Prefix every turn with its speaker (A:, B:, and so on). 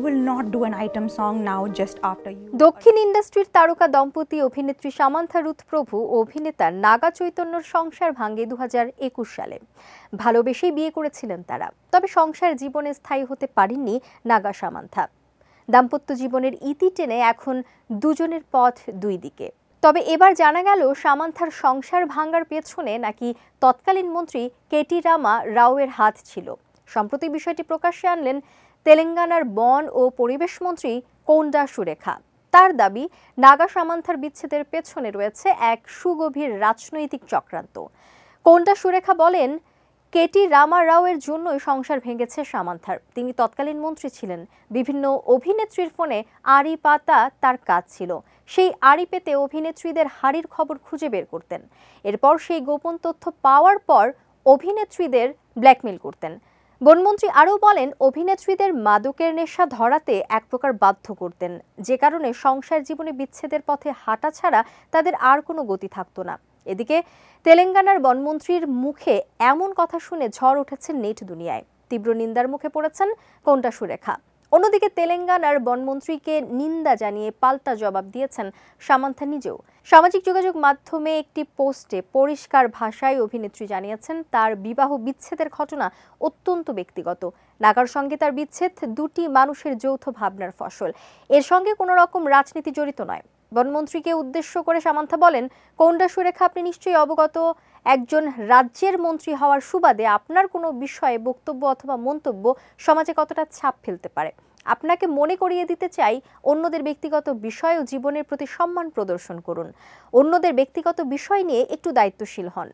A: will not do an item song now just after you.
B: দক্ষিণ ইন্ডাস্ট্রির তারকা দম্পতি অভিনেত্রী সামান্থা রুথ প্রভু ও অভিনেতা নাগা চৈতন্যর সংসার ভাঙে 2021 সালে। ভালোবেসেই বিয়ে করেছিলেন তারা, তবে সংসার জীবনে স্থায়ী হতে পারেননি নাগা সামান্থা। দাম্পত্য জীবনের ইতি টেনে এখন দুজনের পথ দুই দিকে। তবে এবার জানা গেল সামান্থার সংসার ভাঙার পেছনে নাকি তৎকালীন মন্ত্রী কেটি রামা রাওয়ের হাত ছিল। সম্প্রতি বিষয়টি প্রকাশ্যে আনলেন তেলেঙ্গানার বন ও পরিবেশ মন্ত্রী কোন্ডা সুরেখা। তার দাবি, নাগা সামান্থার বিচ্ছেদের পেছনে রয়েছে এক সুগভীর রাজনৈতিক চক্রান্ত। কোন্ডা সুরেখা বলেন, কেটি রামা রাওয়ের জন্যই সংসার ভেঙেছে সামান্থার। তিনি তৎকালীন মন্ত্রী ছিলেন। বিভিন্ন অভিনেত্রীর ফোনে আড়ি পাতা তার কাজ ছিল। সেই আড়ি পেতে অভিনেত্রীদের হাড়ির খবর খুঁজে বের করতেন। এরপর সেই গোপন তথ্য পাওয়ার পর অভিনেত্রীদের ব্ল্যাকমেল করতেন। বনমন্ত্রী আরও বলেন, অভিনেত্রীদের মাদকের নেশা ধরাতে এক প্রকার বাধ্য করতেন, যে কারণে সংসার জীবনে বিচ্ছেদের পথে হাঁটা ছাড়া তাদের আর কোনো গতি থাকতো না। এদিকে তেলেঙ্গানার বনমন্ত্রীর মুখে এমন কথা শুনে ঝড় উঠেছে নেট দুনিয়ায়। তীব্র নিন্দার মুখে পড়েছেন কোন্ডা সুরেখা। অন্যদিকে তেলেঙ্গানার বনমন্ত্রীকে নিন্দা জানিয়ে পাল্টা জবাব দিয়েছেন সামান্থা নিজেও। সামাজিক যোগাযোগ মাধ্যমে একটি পোস্টে পরিষ্কার ভাষায় অভিনেত্রী জানিয়েছেন, তার বিবাহ বিচ্ছেদের ঘটনা অত্যন্ত ব্যক্তিগত। নাগার সঙ্গে তার বিচ্ছেদ দুটি মানুষের যৌথ ভাবনার ফসল। এর সঙ্গে কোনো রকম রাজনীতি জড়িত নয়। বনমন্ত্রীকে উদ্দেশ্য করে সামান্থা বলেন, কোন্ডা সুরেখা, আপনি নিশ্চয়ই অবগত, একজন রাজ্যের মন্ত্রী হওয়ার সুবাদে আপনার কোনো বিষয়ে বক্তব্য অথবা মন্তব্য সমাজে কতটা ছাপ ফেলতে পারে। আপনাকে মনে করিয়ে দিতে চাই, অন্যদের ব্যক্তিগত বিষয় ও জীবনের প্রতি সম্মান প্রদর্শন করুন। অন্যদের ব্যক্তিগত বিষয় নিয়ে একটু দায়িত্বশীল হন।